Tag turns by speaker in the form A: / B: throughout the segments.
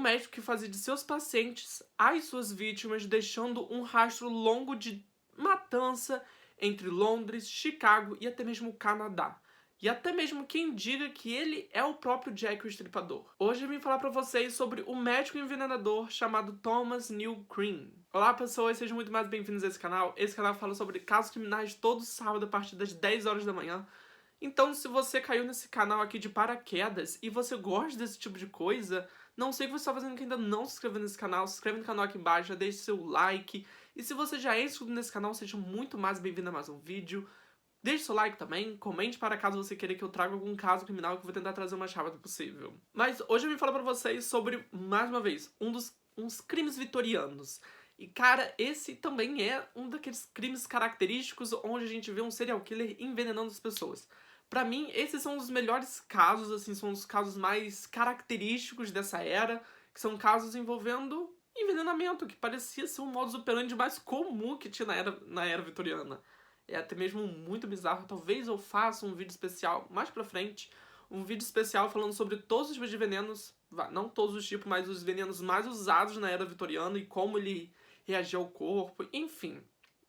A: médico que fazia de seus pacientes as suas vítimas, deixando um rastro longo de matança entre Londres, Chicago e até mesmo o Canadá. E até mesmo quem diga que ele é o próprio Jack o Estripador. Hoje eu vim falar pra vocês sobre o médico envenenador chamado Thomas Neal Cream. Olá pessoas, sejam muito mais bem-vindos a esse canal. Esse canal fala sobre casos criminais todo sábado a partir das 10 horas da manhã. Então, se você caiu nesse canal aqui de paraquedas e você gosta desse tipo de coisa, não sei o que você está fazendo que ainda não se inscreveu nesse canal, se inscreve no canal aqui embaixo, já deixe seu like. E se você já é inscrito nesse canal, seja muito mais bem-vindo a mais um vídeo. Deixe seu like também, comente para caso você queira que eu traga algum caso criminal que eu vou tentar trazer o mais rápido possível. Mas hoje eu vim falar pra vocês sobre, mais uma vez, uns crimes vitorianos. E cara, esse também é um daqueles crimes característicos onde a gente vê um serial killer envenenando as pessoas. Pra mim, esses são os melhores casos, assim, são os casos mais característicos dessa era, que são casos envolvendo envenenamento, que parecia ser um modus operandi mais comum que tinha na era vitoriana. É até mesmo muito bizarro. Talvez eu faça um vídeo especial mais pra frente, um vídeo especial falando sobre todos os tipos de venenos, não todos os tipos, mas os venenos mais usados na era vitoriana e como ele reagia ao corpo, enfim.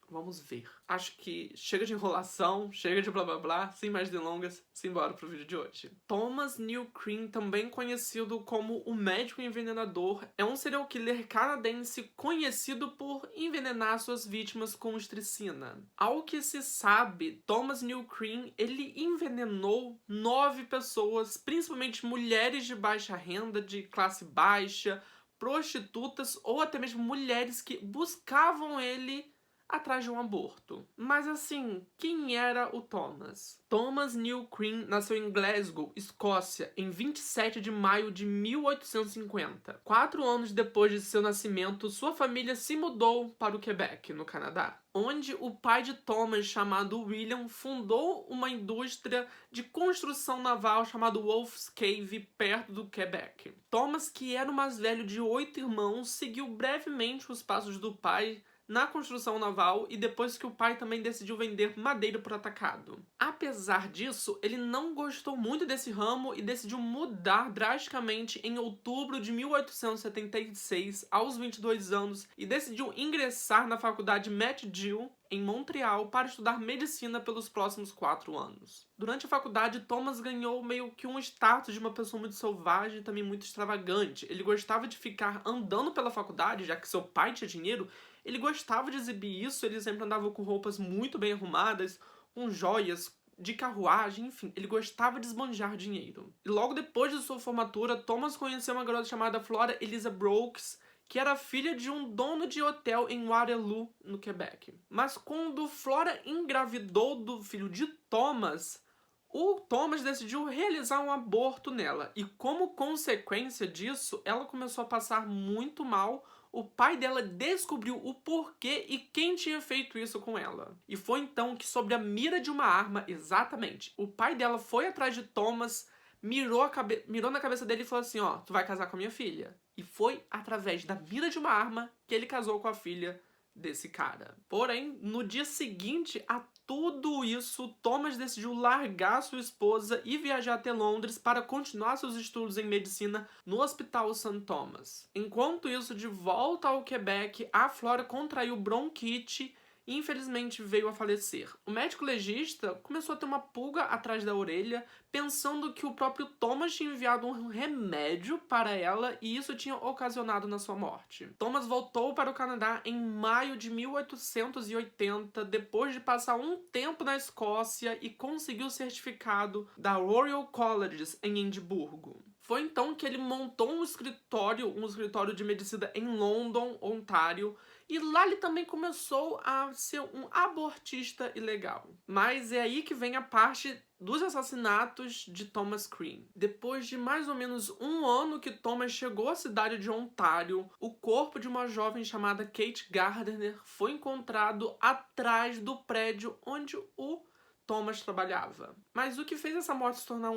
A: Vamos ver. Acho que chega de enrolação, chega de blá blá blá, sem mais delongas, simbora pro vídeo de hoje. Thomas Neal Cream, também conhecido como o médico envenenador, é um serial killer canadense conhecido por envenenar suas vítimas com estricina. Ao que se sabe, Thomas Neal Cream, ele envenenou 9 pessoas, principalmente mulheres de baixa renda, de classe baixa, prostitutas ou até mesmo mulheres que buscavam ele atrás de um aborto. Mas assim, quem era o Thomas? Thomas Neal Cream nasceu em Glasgow, Escócia, em 27 de maio de 1850. 4 anos depois de seu nascimento, sua família se mudou para o Quebec, no Canadá, onde o pai de Thomas, chamado William, fundou uma indústria de construção naval chamada Wolf's Cave, perto do Quebec. Thomas, que era o mais velho de 8 irmãos, seguiu brevemente os passos do pai na construção naval e depois que o pai também decidiu vender madeira por atacado. Apesar disso, ele não gostou muito desse ramo e decidiu mudar drasticamente em outubro de 1876, aos 22 anos, e decidiu ingressar na faculdade McGill, em Montreal, para estudar medicina pelos próximos 4 anos. Durante a faculdade, Thomas ganhou meio que um status de uma pessoa muito selvagem e também muito extravagante. Ele gostava de ficar andando pela faculdade, já que seu pai tinha dinheiro. Ele gostava de exibir isso, ele sempre andava com roupas muito bem arrumadas, com joias, de carruagem, enfim, ele gostava de esbanjar dinheiro. E logo depois de sua formatura, Thomas conheceu uma garota chamada Flora Eliza Brooks, que era filha de um dono de hotel em Waterloo, no Quebec. Mas quando Flora engravidou do filho de Thomas, o Thomas decidiu realizar um aborto nela. E como consequência disso, ela começou a passar muito mal. O pai dela descobriu o porquê e quem tinha feito isso com ela. E foi então que, sob a mira de uma arma, exatamente, o pai dela foi atrás de Thomas, mirou na cabeça dele e falou assim, ó, tu vai casar com a minha filha. E foi através da mira de uma arma que ele casou com a filha desse cara. Porém, no dia seguinte a tudo isso, Thomas decidiu largar sua esposa e viajar até Londres para continuar seus estudos em medicina no Hospital St. Thomas. Enquanto isso, de volta ao Quebec, a Flora contraiu bronquite e infelizmente veio a falecer. O médico legista começou a ter uma pulga atrás da orelha, pensando que o próprio Thomas tinha enviado um remédio para ela e isso tinha ocasionado na sua morte. Thomas voltou para o Canadá em maio de 1880, depois de passar um tempo na Escócia e conseguiu o certificado da Royal Colleges em Edimburgo. Foi então que ele montou um escritório de medicina em London, Ontário, e lá ele também começou a ser um abortista ilegal. Mas é aí que vem a parte dos assassinatos de Thomas Cream. Depois de mais ou menos um ano que Thomas chegou à cidade de Ontário, o corpo de uma jovem chamada Kate Gardner foi encontrado atrás do prédio onde o Thomas trabalhava. Mas o que fez essa morte se tornar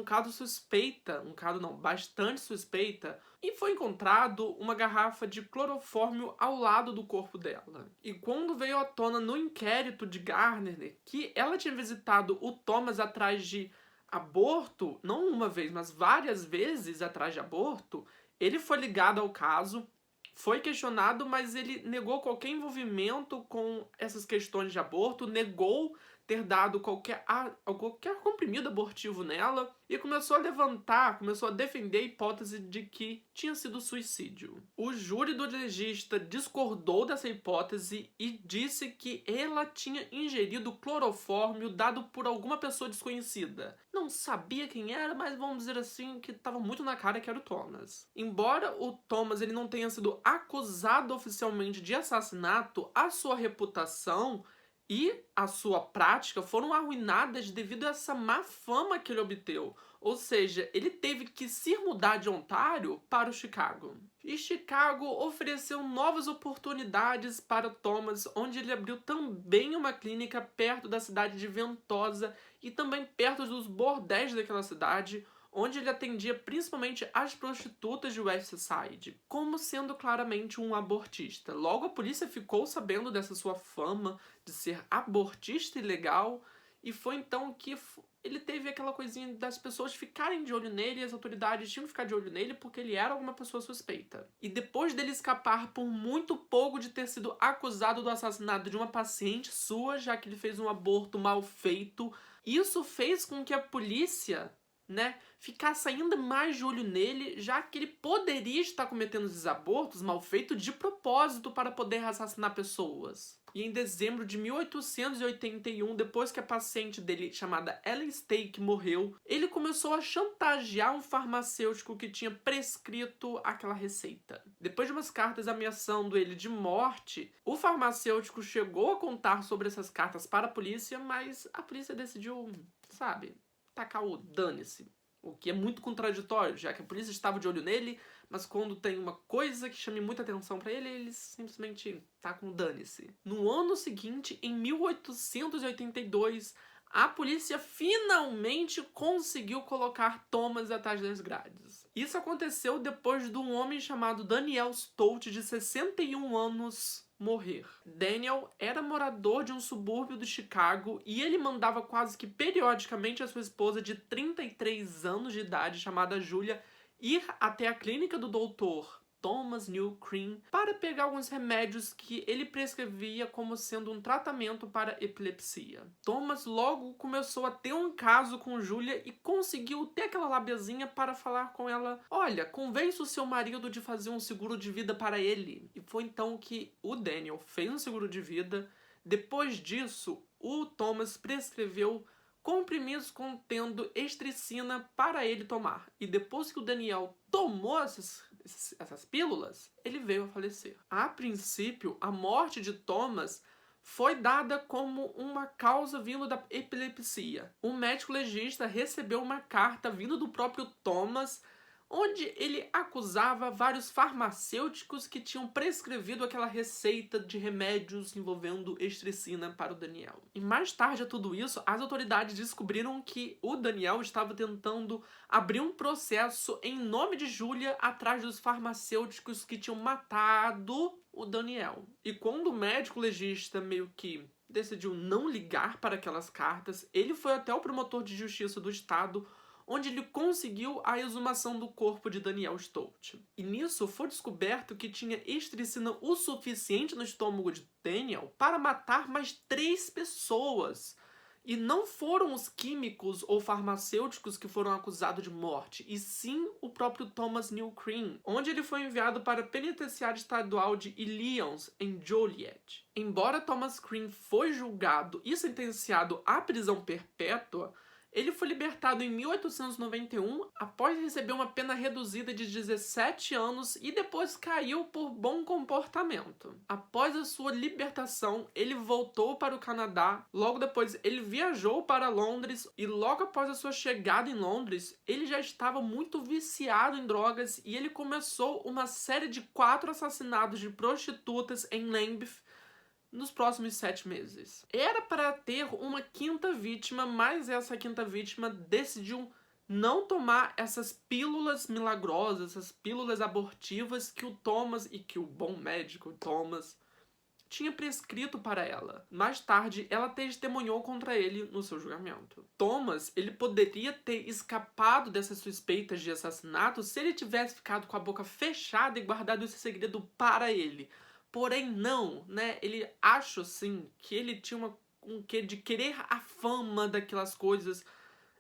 A: bastante suspeita, e foi encontrado uma garrafa de clorofórmio ao lado do corpo dela. E quando veio à tona no inquérito de Gardner que ela tinha visitado o Thomas atrás de aborto, não uma vez, mas várias vezes atrás de aborto, Ele foi ligado ao caso, foi questionado, mas ele negou qualquer envolvimento com essas questões de aborto, negou ter dado qualquer comprimido abortivo nela e começou a defender a hipótese de que tinha sido suicídio. O júri do legista discordou dessa hipótese e disse que ela tinha ingerido clorofórmio dado por alguma pessoa desconhecida. Não sabia quem era, mas vamos dizer assim que estava muito na cara que era o Thomas. Embora o Thomas ele não tenha sido acusado oficialmente de assassinato, a sua reputação e a sua prática foram arruinadas devido a essa má fama que ele obteve. Ou seja, ele teve que se mudar de Ontário para o Chicago. E Chicago ofereceu novas oportunidades para Thomas, onde ele abriu também uma clínica perto da cidade de Ventosa e também perto dos bordéis daquela cidade, onde ele atendia principalmente as prostitutas de West Side, como sendo claramente um abortista. Logo, a polícia ficou sabendo dessa sua fama de ser abortista ilegal, e foi então que ele teve aquela coisinha das pessoas ficarem de olho nele, e as autoridades tinham que ficar de olho nele porque ele era alguma pessoa suspeita. E depois dele escapar por muito pouco de ter sido acusado do assassinato de uma paciente sua, já que ele fez um aborto mal feito, isso fez com que a polícia ficasse ainda mais de olho nele, já que ele poderia estar cometendo esses abortos mal feitos de propósito para poder assassinar pessoas. E em dezembro de 1881, depois que a paciente dele, chamada Ellen Stake, morreu, ele começou a chantagear um farmacêutico que tinha prescrito aquela receita. Depois de umas cartas ameaçando ele de morte, o farmacêutico chegou a contar sobre essas cartas para a polícia, mas a polícia decidiu, tacar o dane-se. O que é muito contraditório, já que a polícia estava de olho nele, mas quando tem uma coisa que chame muita atenção para ele, eles simplesmente tacam o dane-se. No ano seguinte, em 1882, a polícia finalmente conseguiu colocar Thomas atrás das grades. Isso aconteceu depois de um homem chamado Daniel Stout, de 61 anos, morrer. Daniel era morador de um subúrbio de Chicago e ele mandava quase que periodicamente a sua esposa de 33 anos de idade, chamada Julia, ir até a clínica do doutor Thomas New Cream para pegar alguns remédios que ele prescrevia como sendo um tratamento para epilepsia. Thomas logo começou a ter um caso com Julia e conseguiu ter aquela labiazinha para falar com ela: olha, convence o seu marido de fazer um seguro de vida para ele. E foi então que o Daniel fez um seguro de vida. Depois disso, o Thomas prescreveu comprimidos contendo estricina para ele tomar. E depois que o Daniel tomou essas pílulas, ele veio a falecer. A princípio, a morte de Thomas foi dada como uma causa vindo da epilepsia. Um médico legista recebeu uma carta vindo do próprio Thomas, onde ele acusava vários farmacêuticos que tinham prescrevido aquela receita de remédios envolvendo estricina para o Daniel. E mais tarde a tudo isso, as autoridades descobriram que o Daniel estava tentando abrir um processo em nome de Julia atrás dos farmacêuticos que tinham matado o Daniel. E quando o médico legista meio que decidiu não ligar para aquelas cartas, ele foi até o promotor de justiça do estado, onde ele conseguiu a exumação do corpo de Daniel Stout. E nisso foi descoberto que tinha estricina o suficiente no estômago de Daniel para matar mais 3 pessoas. E não foram os químicos ou farmacêuticos que foram acusados de morte, e sim o próprio Thomas New Cream, onde ele foi enviado para a penitenciária estadual de Lyons, em Joliet. Embora Thomas Cream foi julgado e sentenciado à prisão perpétua, ele foi libertado em 1891 após receber uma pena reduzida de 17 anos e depois caiu por bom comportamento. Após a sua libertação, ele voltou para o Canadá. Logo depois, ele viajou para Londres e logo após a sua chegada em Londres, ele já estava muito viciado em drogas e ele começou uma série de 4 assassinatos de prostitutas em Lambeth nos próximos 7 meses. Era para ter uma 5ª vítima, mas essa 5ª vítima decidiu não tomar essas pílulas milagrosas, essas pílulas abortivas que o Thomas e que o bom médico Thomas tinha prescrito para ela. Mais tarde, ela testemunhou contra ele no seu julgamento. Thomas, ele poderia ter escapado dessas suspeitas de assassinato se ele tivesse ficado com a boca fechada e guardado esse segredo para ele. Porém, não, né? Ele acha, assim, que ele tinha um quê de querer a fama daquelas coisas.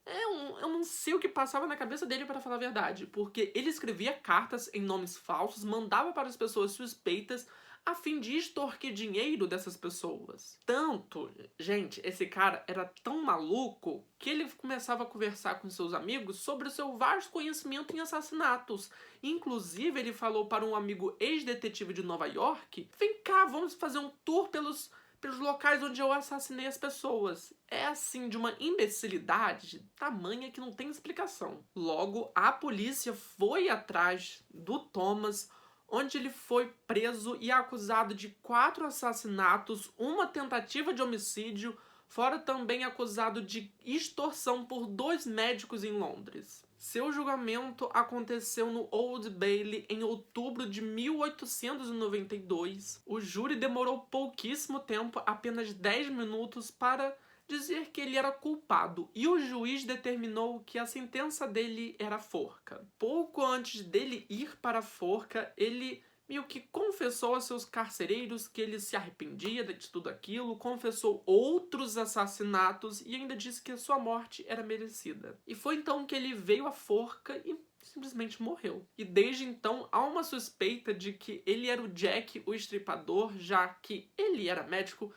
A: Eu não sei o que passava na cabeça dele, para falar a verdade, porque ele escrevia cartas em nomes falsos, mandava para as pessoas suspeitas a fim de extorquir dinheiro dessas pessoas. Tanto, gente, esse cara era tão maluco que ele começava a conversar com seus amigos sobre o seu vasto conhecimento em assassinatos. Inclusive, ele falou para um amigo ex-detetive de Nova York: vem cá, vamos fazer um tour pelos locais onde eu assassinei as pessoas. É assim, de uma imbecilidade tamanha que não tem explicação. Logo, a polícia foi atrás do Thomas, onde ele foi preso e acusado de 4 assassinatos, uma tentativa de homicídio, fora também acusado de extorsão por 2 médicos em Londres. Seu julgamento aconteceu no Old Bailey em outubro de 1892. O júri demorou pouquíssimo tempo, apenas 10 minutos, para dizer que ele era culpado, e o juiz determinou que a sentença dele era forca. Pouco antes dele ir para a forca, ele meio que confessou a seus carcereiros que ele se arrependia de tudo aquilo, confessou outros assassinatos e ainda disse que a sua morte era merecida. E foi então que ele veio à forca e simplesmente morreu. E desde então há uma suspeita de que ele era o Jack, o Estripador, já que ele era médico,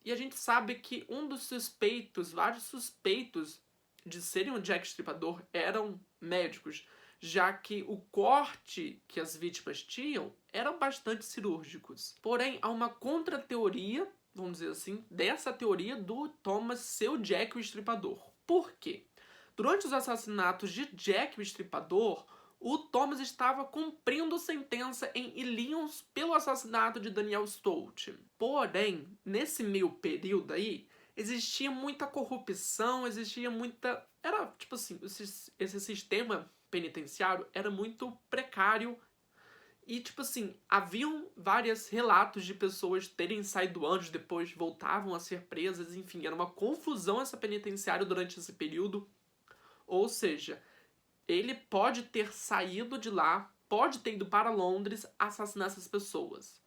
A: e a gente sabe que um dos suspeitos, vários suspeitos de serem o Jack Estripador eram médicos, já que o corte que as vítimas tinham eram bastante cirúrgicos. Porém, há uma contra-teoria, vamos dizer assim, dessa teoria do Thomas ser o Jack o Estripador. Por quê? Durante os assassinatos de Jack o Estripador, o Thomas estava cumprindo sentença em Illinois pelo assassinato de Daniel Stout. Porém, nesse meio período aí, existia muita corrupção, existia muita... Era, tipo assim, esse sistema penitenciário era muito precário e, tipo assim, haviam vários relatos de pessoas terem saído antes, depois voltavam a ser presas, enfim, era uma confusão essa penitenciária durante esse período. Ou seja, ele pode ter saído de lá, pode ter ido para Londres assassinar essas pessoas.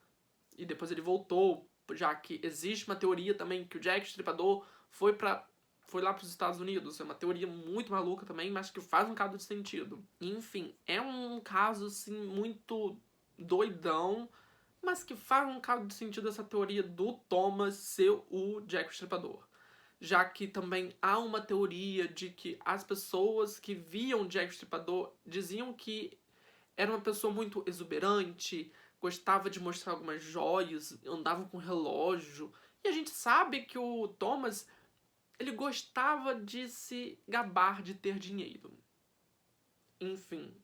A: E depois ele voltou, já que existe uma teoria também que o Jack Estripador foi lá para os Estados Unidos. É uma teoria muito maluca também, mas que faz um bocado de sentido. Enfim, é um caso, assim, muito doidão, mas que faz um bocado de sentido essa teoria do Thomas ser o Jack Estripador. Já que também há uma teoria de que as pessoas que viam Jack Estripador diziam que era uma pessoa muito exuberante, gostava de mostrar algumas joias, andava com relógio. E a gente sabe que o Thomas, ele gostava de se gabar de ter dinheiro. Enfim,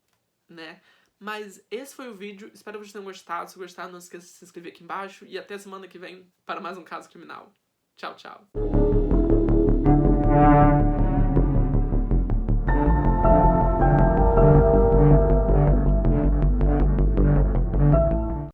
A: né? Mas esse foi o vídeo, espero que vocês tenham gostado. Se gostaram, não esqueça de se inscrever aqui embaixo. E até semana que vem para mais um caso criminal. Tchau, tchau.